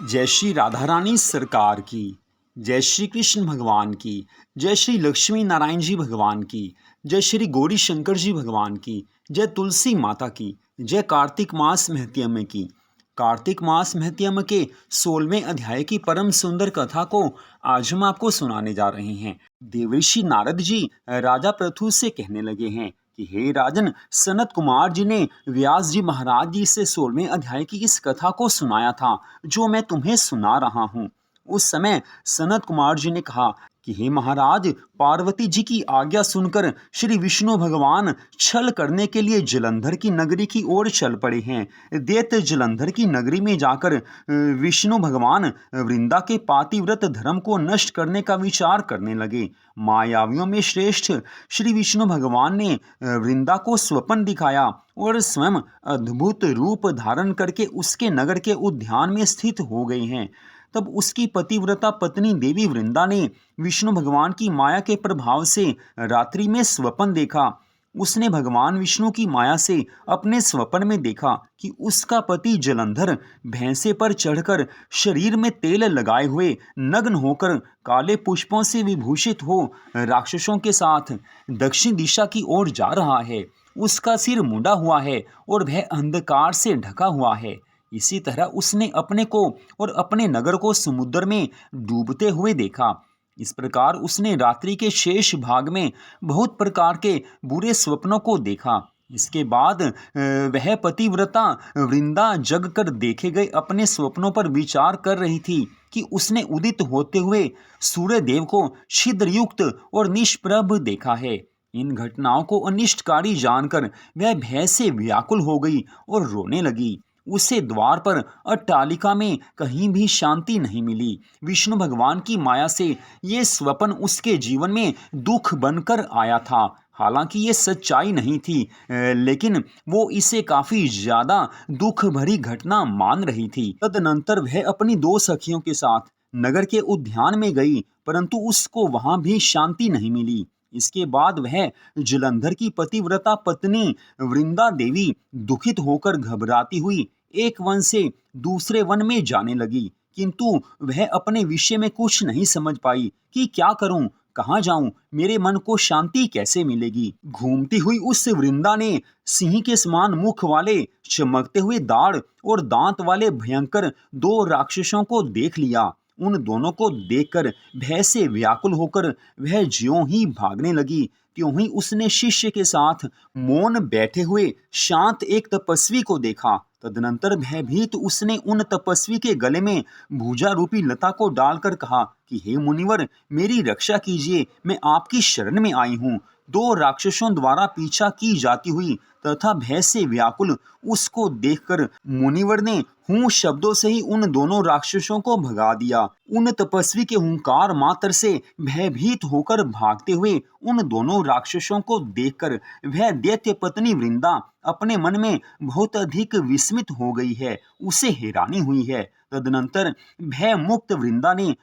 जय श्री राधा रानी सरकार की, जय श्री कृष्ण भगवान की, जय श्री लक्ष्मी नारायण जी भगवान की, जय श्री गौरी शंकर जी भगवान की, जय तुलसी माता की, जय कार्तिक मास महत्यम की। कार्तिक मास महत्यम के 16वें अध्याय की परम सुंदर कथा को आज हम आपको सुनाने जा रहे हैं। देवर्षि नारद जी राजा पृथु से कहने लगे हैं कि हे राजन, सनत कुमार जी ने व्यास जी महाराज जी से 16वें अध्याय की इस कथा को सुनाया था जो मैं तुम्हें सुना रहा हूँ। उस समय सनत कुमार जी ने कहा कि हे महाराज, पार्वती जी की आज्ञा सुनकर श्री विष्णु भगवान छल करने के लिए जलंधर की नगरी की ओर चल पड़े हैं। दैत्य जलंधर की नगरी में जाकर विष्णु भगवान वृंदा के पातिव्रत धर्म को नष्ट करने का विचार करने लगे। मायावियों में श्रेष्ठ श्री विष्णु भगवान ने वृंदा को स्वप्न दिखाया और स्वयं अद्भुत रूप धारण करके उसके नगर के उद्यान में स्थित हो गए हैं। तब उसकी पतिव्रता पत्नी देवी वृंदा ने विष्णु भगवान की माया के प्रभाव से रात्रि में स्वप्न देखा। उसने भगवान विष्णु की माया से अपने स्वप्न में देखा कि उसका पति जलंधर भैंसे पर चढ़कर शरीर में तेल लगाए हुए नग्न होकर काले पुष्पों से विभूषित हो राक्षसों के साथ दक्षिण दिशा की ओर जा रहा है। उसका सिर मुंडा हुआ है और वह अंधकार से ढका हुआ है। इसी तरह उसने अपने को और अपने नगर को समुद्र में डूबते हुए देखा। इस प्रकार उसने रात्रि के शेष भाग में बहुत प्रकार के बुरे स्वप्नों को देखा। इसके बाद वह पतिव्रता वृंदा जग कर देखे गए अपने स्वप्नों पर विचार कर रही थी कि उसने उदित होते हुए सूर्य देव को छिद्रयुक्त और निष्प्रभ देखा है। इन घटनाओं को अनिष्टकारी जानकर वह भय से व्याकुल हो गई और रोने लगी। उसे द्वार पर अट्टालिका में कहीं भी शांति नहीं मिली। विष्णु भगवान की माया से ये स्वप्न उसके जीवन में दुख बनकर आया था। हालांकि ये सच्चाई नहीं थी, लेकिन वो इसे काफी ज्यादा दुख भरी घटना मान रही थी। तदनंतर वह अपनी दो सखियों के साथ नगर के उद्यान में गई, परंतु उसको वहां भी शांति नहीं मिली। इसके बाद वह जलंधर की पतिव्रता पत्नी वृंदा देवी दुखित होकर घबराती हुई एक वन से दूसरे वन में जाने लगी, किंतु वह अपने विषय में कुछ नहीं समझ पाई कि क्या करूं, कहाँ जाऊं, मेरे मन को शांति कैसे मिलेगी। घूमती हुई उस वृंदा ने सिंह के समान मुख वाले चमकते हुए दाढ़ और दांत वाले भयंकर दो राक्षसों को देख लिया। उन दोनों को देखकर भय से व्याकुल होकर वह ज्यों ही भागने लगी, त्यों ही उसने शिष्य के साथ मौन बैठे हुए शांत एक तपस्वी को देखा। तदनंतर भयभीत उसने उन तपस्वी के गले में भूजा रूपी लता को डालकर कहा कि हे मुनिवर, मेरी रक्षा कीजिए, मैं आपकी शरण में आई हूँ। दो राक्षसों द्वारा पीछा की जाती हुई तथा भय से व्याकुल उसको देखकर मुनिवर ने हूँ शब्दों से ही उन दोनों राक्षसों को भगा दिया। उन तपस्वी के हुंकार मात्र से भयभीत होकर भागते हुए उन दोनों राक्षसों को देखकर वह दैत्य पत्नी वृंदा अपने मन में बहुत अधिक विस्मित हो गई है, उसे हैरानी हुई है। तदनंतर भय मुक्त वृंदा ने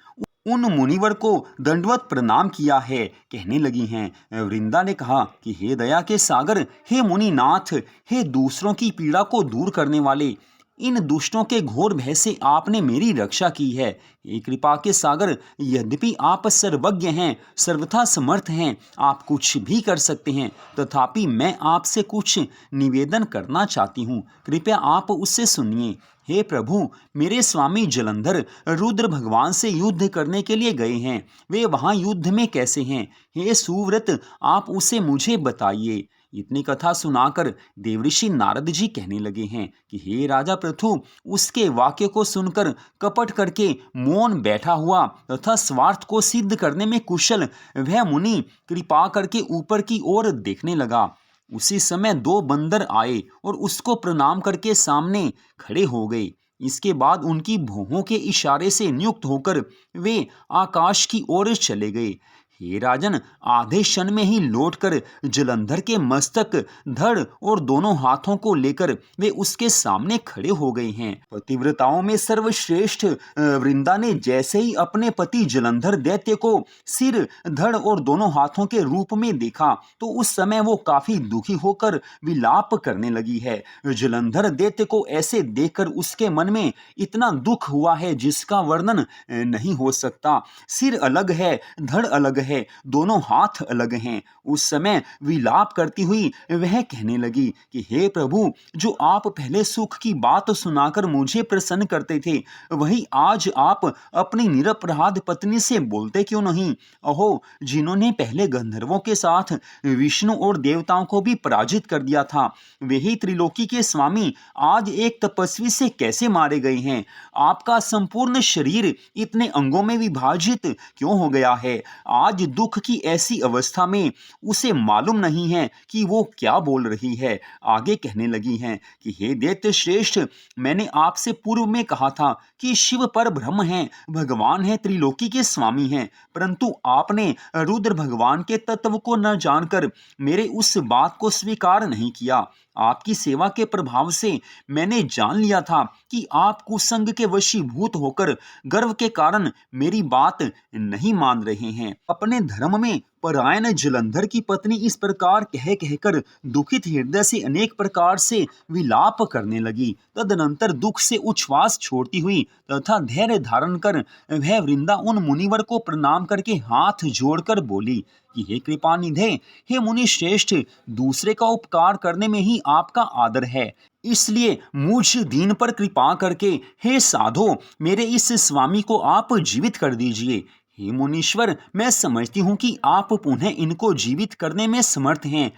उन मुनिवर को दंडवत प्रणाम किया है। कहने लगी हैं, वृंदा ने कहा कि हे दया के सागर, हे मुनिनाथ, हे दूसरों की पीड़ा को दूर करने वाले, इन दुष्टों के घोर भय से आपने मेरी रक्षा की है। हे कृपा के सागर, यद्यपि आप सर्वज्ञ हैं, सर्वथा समर्थ हैं, आप कुछ भी कर सकते हैं, तथापि मैं आपसे कुछ निवेदन करना चाहती हूँ, कृपया आप उससे सुनिए। हे प्रभु, मेरे स्वामी जलंधर रुद्र भगवान से युद्ध करने के लिए गए हैं। वे वहां युद्ध में कैसे हैं? हे सुव्रत, आप उसे मुझे बताइए। इतनी कथा सुनाकर देवर्षि नारद जी कहने लगे हैं कि हे राजा पृथु, उसके वाक्य को सुनकर कपट करके मौन बैठा हुआ तथा स्वार्थ को सिद्ध करने में कुशल वह मुनि कृपा करके ऊपर की ओर देखने लगा। उसी समय दो बंदर आए और उसको प्रणाम करके सामने खड़े हो गए। इसके बाद उनकी भौहों के इशारे से नियुक्त होकर वे आकाश की ओर चले गए। हे राजन, आधे क्षण में ही लौटकर जलंधर के मस्तक, धड़ और दोनों हाथों को लेकर वे उसके सामने खड़े हो गए हैं। पतिव्रताओं में सर्वश्रेष्ठ वृंदा ने जैसे ही अपने पति जलंधर दैत्य को सिर, धड़ और दोनों हाथों के रूप में देखा तो उस समय वो काफी दुखी होकर विलाप करने लगी है। जलंधर दैत्य को ऐसे देखकर उसके मन में इतना दुख हुआ है जिसका वर्णन नहीं हो सकता। सिर अलग है, धड़ अलग है, दोनों हाथ अलग हैं। उस समय विलाप करती हुई वह कहने लगी कि हे प्रभु, जो आप पहले सुख की बात सुनाकर मुझे प्रसन्न करते थे, वही आज आप अपनी निरपराध पत्नी से बोलते क्यों नहीं? अहो, जिन्होंने पहले गंधर्वों के साथ विष्णु और देवताओं को भी पराजित कर दिया था, वही त्रिलोकी के स्वामी आज एक तपस्वी से कैसे मारे गए हैं? आपका संपूर्ण शरीर इतने अंगों में विभाजित क्यों हो गया है? आज दुख की ऐसी अवस्था में उसे मालूम नहीं है कि वो क्या बोल रही है। आगे कहने लगी हैं कि हे दैत्य श्रेष्ठ, मैंने आपसे पूर्व में कहा था कि शिव पर ब्रह्म हैं, भगवान है, त्रिलोकी के स्वामी हैं, परंतु आपने रुद्र भगवान के तत्व को न जानकर मेरे उस बात को स्वीकार नहीं किया। आपकी सेवा के प्रभाव से मैंने जान लिया था कि आप कुसंग के वशीभूत होकर गर्व के कारण मेरी बात नहीं मान रहे हैं। अपने धर्म में परायण जलंधर की पत्नी इस प्रकार कह कहकर दुखित हृदय से अनेक प्रकार से विलाप करने लगी। तदनंतर दुख से उच्छ्वास छोड़ती हुई तथा धैर्य धारण कर वह वृंदा उन मुनिवर को प्रणाम करके हाथ जोड़कर बोली कि हे कृपानिधे, हे मुनि श्रेष्ठ, दूसरे का उपकार करने में ही आपका आदर है, इसलिए मुझ दीन पर कृपा करके हे साधो, मेरे इस स्वामी को आप जीवित कर दीजिए। हे मुनीश्वर, मैं समझती हूँ कि आप पुनः इनको जीवित करने में समर्थ हैं,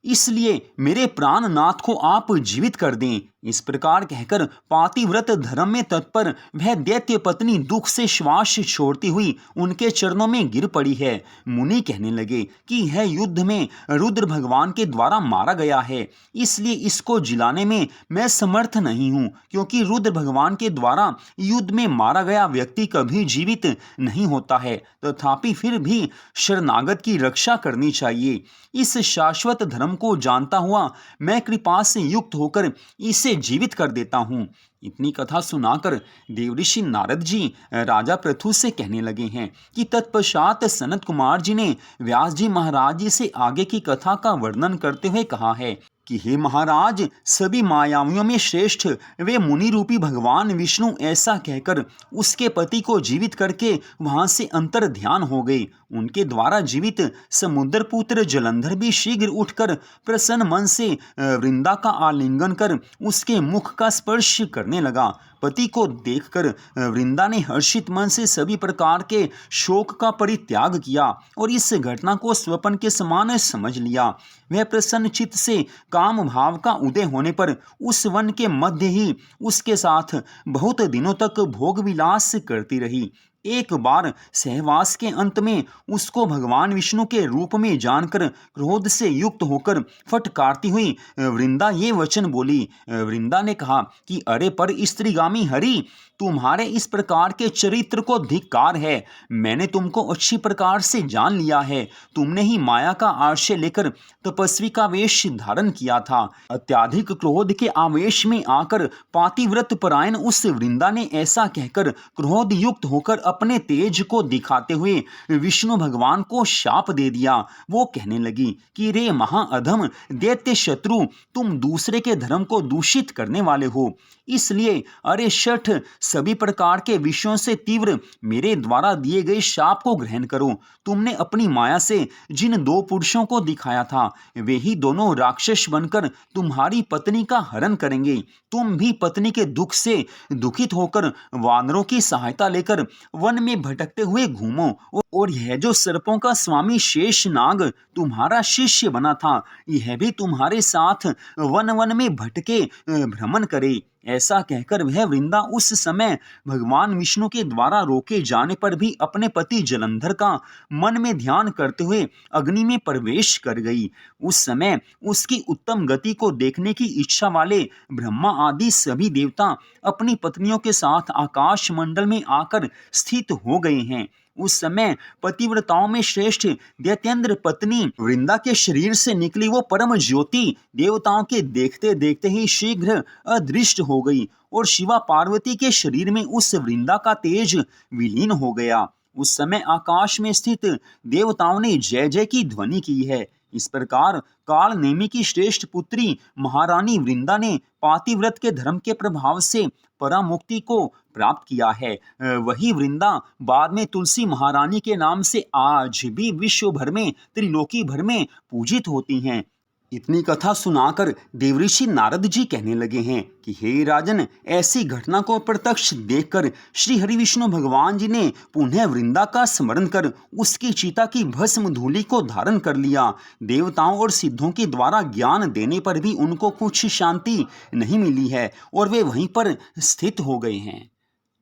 इसलिए मेरे प्राणनाथ को आप जीवित कर दें। इस प्रकार कहकर पातिव्रत धर्म में तत्पर वह दैत्य पत्नी दुख से श्वास छोड़ती हुई उनके चरणों में गिर पड़ी है। मुनि कहने लगे कि यह युद्ध में रुद्र भगवान के द्वारा मारा गया है, इसलिए इसको जिलाने में मैं समर्थ नहीं हूँ, क्योंकि रुद्र भगवान के द्वारा युद्ध में मारा गया व्यक्ति कभी जीवित नहीं होता है। तथापि फिर भी शरणागत की रक्षा करनी चाहिए। इस शाश्वत धर्म को जानता हुआ मैं कृपा से युक्त होकर इसे जीवित कर देता हूँ। इतनी कथा सुनाकर देवऋषि नारद जी राजा पृथु से कहने लगे हैं कि तत्पश्चात सनत कुमार जी ने व्यास जी महाराज जी से आगे की कथा का वर्णन करते हुए कहा है कि हे महाराज, सभी मायावियों में श्रेष्ठ वे मुनि रूपी भगवान विष्णु ऐसा कहकर उसके पति को जीवित करके वहां से अंतर ध्यान हो गए। उनके द्वारा जीवित समुद्र पुत्र जलंधर भी शीघ्र उठकर प्रसन्न मन से वृंदा का आलिंगन कर उसके मुख का स्पर्श करने लगा। पति को देखकर वृंदा ने हर्षित मन से सभी प्रकार के शोक का परित्याग किया और इस घटना को स्वप्न के समान समझ लिया। वह प्रसन्न चित्त से काम भाव का उदय होने पर उस वन के मध्य ही उसके साथ बहुत दिनों तक भोग विलास करती रही। एक बार सहवास के अंत में उसको भगवान विष्णु के रूप में जानकर क्रोध से युक्त होकर फटकारती हुई वृंदा ये वचन बोली। वृंदा ने कहा कि अरे पर स्त्रीगामी हरि, तुम्हारे इस प्रकार के चरित्र को धिक्कार है। मैंने तुमको अच्छी प्रकार से जान लिया है। तुमने ही माया का आश्रय लेकर तपस्वी का वेश धारण किया था। अत्याधिक क्रोध के आवेश में आकर पातिव्रत परायण उस वृंदा ने ऐसा कहकर क्रोध युक्त होकर अपने तेज को दिखाते हुए विष्णु भगवान को शाप दे दिया। वो कहने लगी कि रे महाअधम दैत्य शत्रु, तुम दूसरे के धर्म को दूषित करने वाले हो, इसलिए अरे शठ, सभी प्रकार के विषयों से तीव्र मेरे द्वारा दिए गए शाप को ग्रहण करो। तुमने अपनी माया से जिन दो पुरुषों को दिखाया था, वे ही दोनों राक्षस बनकर तुम्हारी पत्नी का हरण करेंगे। तुम भी पत्नी के दुख से दुखित होकर वानरों की सहायता लेकर वन में भटकते हुए घूमो, और यह जो सर्पों का स्वामी शेष नाग तुम्हारा शिष्य बना था, यह भी तुम्हारे साथ वन वन में भटके भ्रमण करे। ऐसा कहकर वह वृंदा उस समय भगवान विष्णु के द्वारा रोके जाने पर भी अपने पति जलंधर का मन में ध्यान करते हुए अग्नि में प्रवेश कर गई। उस समय उसकी उत्तम गति को देखने की इच्छा वाले ब्रह्मा आदि सभी देवता अपनी पत्नियों के साथ आकाश मंडल में आकर स्थित हो गए हैं। उस समय पतिव्रताओं में श्रेष्ठ दैत्येंद्र पत्नी वृंदा के शरीर से निकली वो परम ज्योति देवताओं के देखते देखते ही शीघ्र अदृश्य हो गई और शिवा पार्वती के शरीर में उस वृंदा का तेज विलीन हो गया। उस समय आकाश में स्थित देवताओं ने जय जय की ध्वनि की है। इस प्रकार काल नेमि की श्रेष्ठ पुत्री महारानी वृंदा ने पातिव्रत के धर्म के प्रभाव से परामुक्ति को प्राप्त किया है। वही वृंदा बाद में तुलसी महारानी के नाम से आज भी विश्व भर में त्रिलोकी भर में पूजित होती हैं। इतनी कथा सुनाकर देवऋषि नारद जी कहने लगे हैं कि हे राजन, ऐसी घटना को प्रत्यक्ष देखकर श्री हरि विष्णु भगवान जी ने पुनः वृंदा का स्मरण कर उसकी चिता की भस्म धूलि को धारण कर लिया। देवताओं और सिद्धों के द्वारा ज्ञान देने पर भी उनको कुछ शांति नहीं मिली है और वे वहीं पर स्थित हो गए हैं।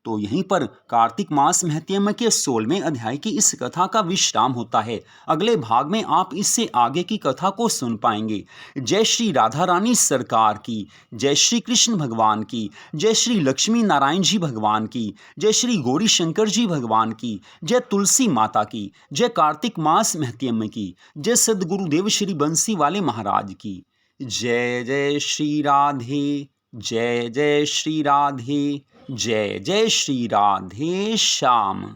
तो यहीं पर कार्तिक मास महत्म्य के 16वें अध्याय की इस कथा का विश्राम होता है। अगले भाग में आप इससे आगे की कथा को सुन पाएंगे। जय श्री राधा रानी सरकार की, जय श्री कृष्ण भगवान की, जय श्री लक्ष्मी नारायण जी भगवान की, जय श्री गौरी शंकर जी भगवान की, जय तुलसी माता की, जय कार्तिक मास महत्म्य की, जय सदगुरुदेव श्री बंसी वाले महाराज की। जय जय श्री राधे, जय जय श्री राधे, जय जय श्री राधे श्याम।